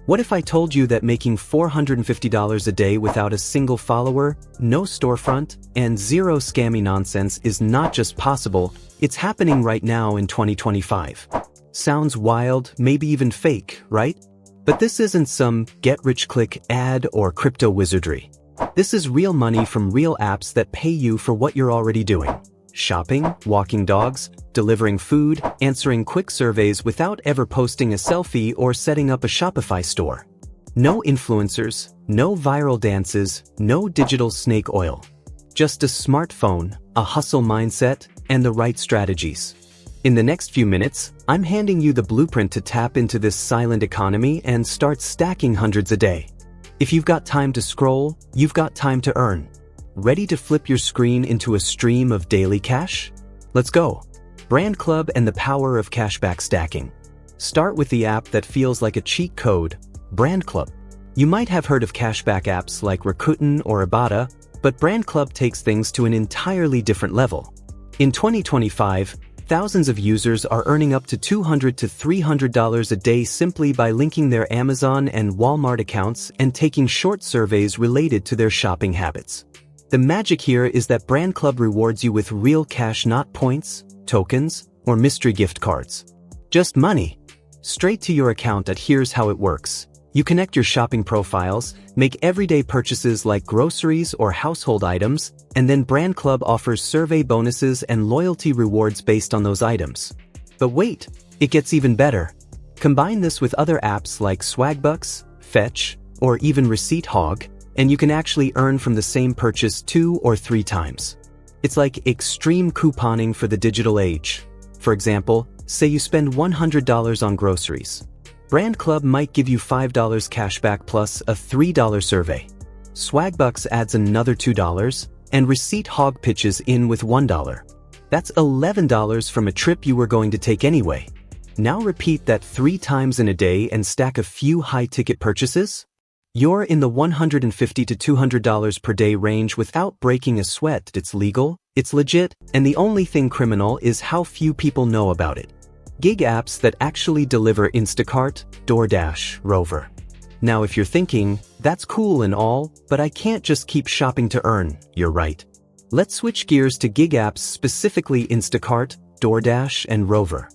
What if I told you that making $450 a day without a single follower, no storefront, and zero scammy nonsense is not just possible, it's happening right now in 2025. Sounds wild, maybe even fake, right? But this isn't some get-rich-quick ad or crypto wizardry. This is real money from real apps that pay you for what you're already doing. Shopping, walking dogs, delivering food, answering quick surveys without ever posting a selfie or setting up a Shopify store. No influencers, no viral dances, no digital snake oil. Just a smartphone, a hustle mindset, and the right strategies. In the next few minutes, I'm handing you the blueprint to tap into this silent economy and start stacking hundreds a day. If you've got time to scroll, you've got time to earn. Ready to flip your screen into a stream of daily cash? Let's go. Brand Club and the power of cashback stacking. Start with the app that feels like a cheat code, Brand Club. You might have heard of cashback apps like Rakuten or Ibotta, but Brand Club takes things to an entirely different level. In 2025, thousands of users are earning up to $200 to $300 a day simply by linking their Amazon and Walmart accounts and taking short surveys related to their shopping habits. The magic here is that Brand Club rewards you with real cash, not points, tokens, or mystery gift cards. Just money. Straight to your account. Here's how it works. You connect your shopping profiles, make everyday purchases like groceries or household items, and then Brand Club offers survey bonuses and loyalty rewards based on those items. But wait, it gets even better. Combine this with other apps like Swagbucks, Fetch, or even Receipt Hog, and you can actually earn from the same purchase 2 or 3 times. It's like extreme couponing for the digital age. For example, say you spend $100 on groceries. Brand Club might give you $5 cashback plus a $3 survey. Swagbucks adds another $2, and Receipt Hog pitches in with $1. That's $11 from a trip you were going to take anyway. Now repeat that 3 times in a day and stack a few high-ticket purchases. You're in the $150 to $200 per day range without breaking a sweat. It's legal, it's legit, and the only thing criminal is how few people know about it. Gig apps that actually deliver: Instacart, DoorDash, Rover. Now if you're thinking, that's cool and all, but I can't just keep shopping to earn, you're right. Let's switch gears to gig apps, specifically Instacart, DoorDash, and Rover.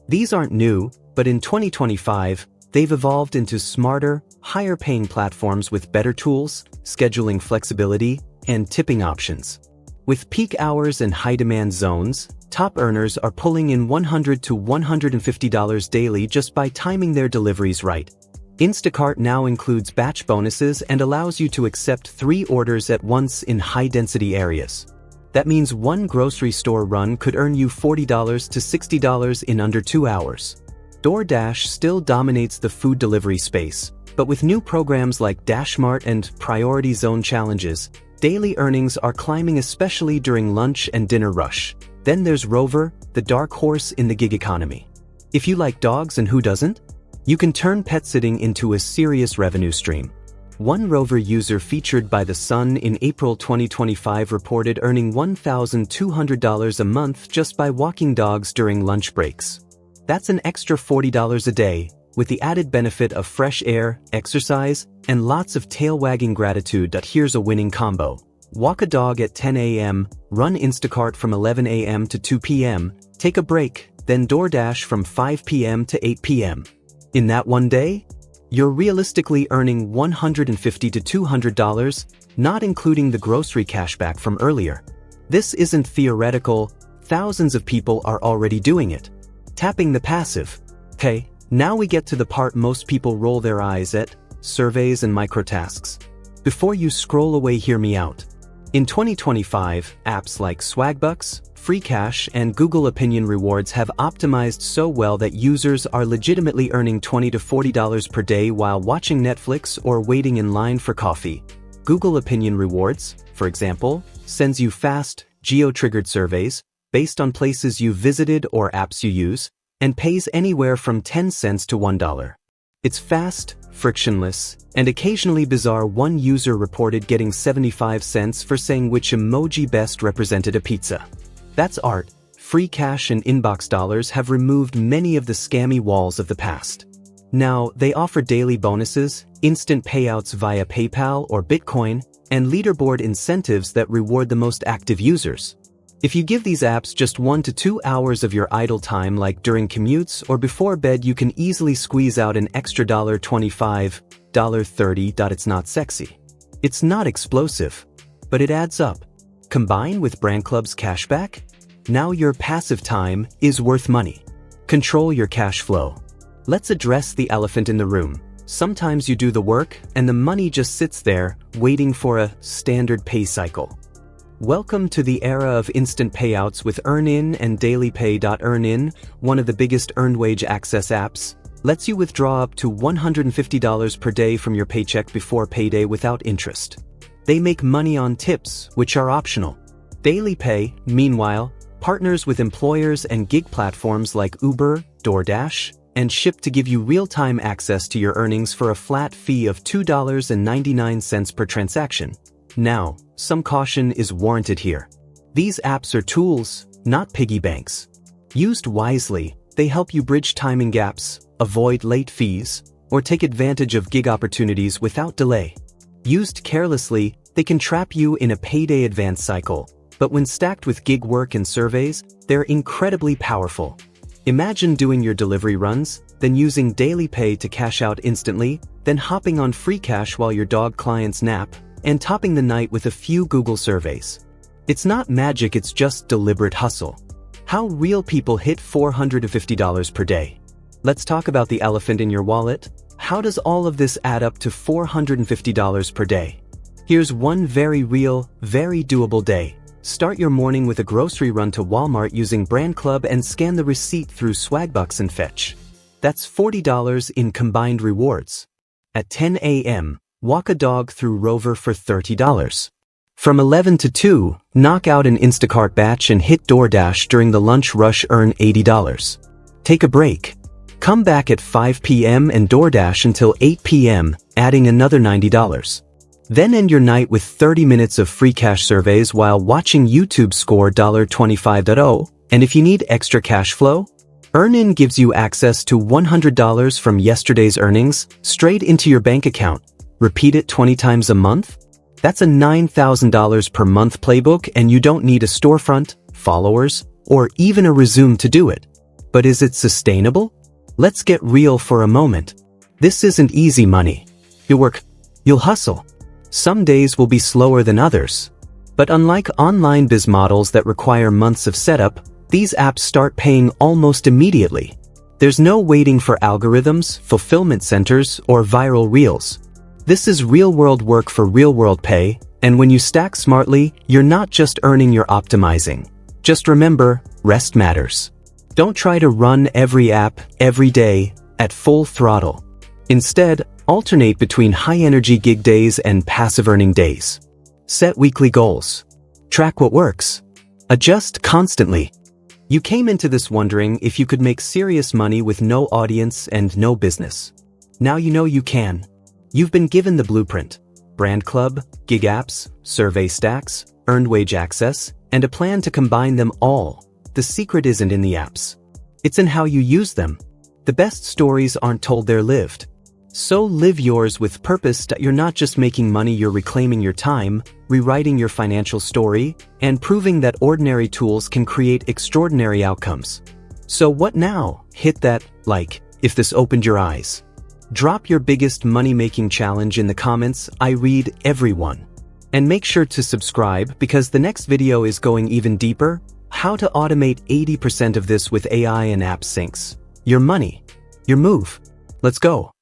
These aren't new, but in 2025, they've evolved into smarter, higher-paying platforms with better tools, scheduling flexibility, and tipping options. With peak hours and high-demand zones, top earners are pulling in $100 to $150 daily just by timing their deliveries right. Instacart now includes batch bonuses and allows you to accept 3 orders at once in high-density areas. That means one grocery store run could earn you $40 to $60 in under 2 hours. DoorDash still dominates the food delivery space, but with new programs like DashMart and Priority Zone challenges, daily earnings are climbing, especially during lunch and dinner rush. Then there's Rover, the dark horse in the gig economy. If you like dogs, and who doesn't? You can turn pet sitting into a serious revenue stream. One Rover user featured by The Sun in April 2025 reported earning $1,200 a month just by walking dogs during lunch breaks. That's an extra $40 a day, with the added benefit of fresh air, exercise, and lots of tail-wagging gratitude. Here's a winning combo. Walk a dog at 10 a.m., run Instacart from 11 a.m. to 2 p.m., take a break, then DoorDash from 5 p.m. to 8 p.m. In that one day, you're realistically earning $150 to $200, not including the grocery cashback from earlier. This isn't theoretical, thousands of people are already doing it. Tapping the passive. Okay, now we get to the part most people roll their eyes at: surveys and microtasks. Before you scroll away, hear me out. In 2025, apps like Swagbucks, FreeCash, and Google Opinion Rewards have optimized so well that users are legitimately earning $20 to $40 per day while watching Netflix or waiting in line for coffee. Google Opinion Rewards, for example, sends you fast, geo-triggered surveys based on places you visited or apps you use, and pays anywhere from 10 cents to $1. It's fast, frictionless, and occasionally bizarre. One user reported getting 75 cents for saying which emoji best represented a pizza. That's art. FreeCash and Inbox Dollars have removed many of the scammy walls of the past. Now, they offer daily bonuses, instant payouts via PayPal or Bitcoin, and leaderboard incentives that reward the most active users. If you give these apps just 1 to 2 hours of your idle time, like during commutes or before bed, you can easily squeeze out an extra $25, $30. It's not sexy. It's not explosive, but it adds up. Combine with Brand Club's cashback, now your passive time is worth money. Control your cash flow. Let's address the elephant in the room. Sometimes you do the work and the money just sits there, waiting for a standard pay cycle. Welcome to the era of instant payouts with EarnIn and DailyPay. EarnIn, one of the biggest earned wage access apps, lets you withdraw up to $150 per day from your paycheck before payday without interest. They make money on tips, which are optional. DailyPay, meanwhile, partners with employers and gig platforms like Uber, DoorDash, and Shipt to give you real-time access to your earnings for a flat fee of $2.99 per transaction. Now, some caution is warranted here. These apps are tools, not piggy banks. Used wisely, they help you bridge timing gaps, avoid late fees, or take advantage of gig opportunities without delay. Used carelessly, they can trap you in a payday advance cycle, but when stacked with gig work and surveys, they're incredibly powerful. Imagine doing your delivery runs, then using DailyPay to cash out instantly, then hopping on free cash while your dog clients nap, and topping the night with a few Google surveys. It's not magic, it's just deliberate hustle. How real people hit $450 per day. Let's talk about the elephant in your wallet. How does all of this add up to $450 per day? Here's one very real, very doable day. Start your morning with a grocery run to Walmart using Brand Club and scan the receipt through Swagbucks and Fetch. That's $40 in combined rewards. At 10 a.m., walk a dog through Rover for $30. From 11 to 2, knock out an Instacart batch and hit DoorDash during the lunch rush, earn $80. Take a break. Come back at 5 p.m. and DoorDash until 8 p.m., adding another $90. Then end your night with 30 minutes of free cash surveys while watching YouTube, score $25. And if you need extra cash flow, EarnIn gives you access to $100 from yesterday's earnings straight into your bank account. Repeat it 20 times a month? That's a $9,000 per month playbook, and you don't need a storefront, followers, or even a resume to do it. But is it sustainable? Let's get real for a moment. This isn't easy money. You'll work, you'll hustle. Some days will be slower than others. But unlike online biz models that require months of setup, these apps start paying almost immediately. There's no waiting for algorithms, fulfillment centers, or viral reels. This is real-world work for real-world pay, and when you stack smartly, you're not just earning, you're optimizing. Just remember, rest matters. Don't try to run every app, every day, at full throttle. Instead, alternate between high-energy gig days and passive earning days. Set weekly goals. Track what works. Adjust constantly. You came into this wondering if you could make serious money with no audience and no business. Now you know you can. You've been given the blueprint: Brand Club, gig apps, survey stacks, earned wage access, and a plan to combine them all. The secret isn't in the apps. It's in how you use them. The best stories aren't told, they're lived. So live yours with purpose. You're not just making money, you're reclaiming your time, rewriting your financial story, and proving that ordinary tools can create extraordinary outcomes. So what now? Hit that like if this opened your eyes. Drop your biggest money-making challenge in the comments. I read everyone. And make sure to subscribe, because the next video is going even deeper. How to automate 80% of this with AI and app syncs. Your money. Your move. Let's go.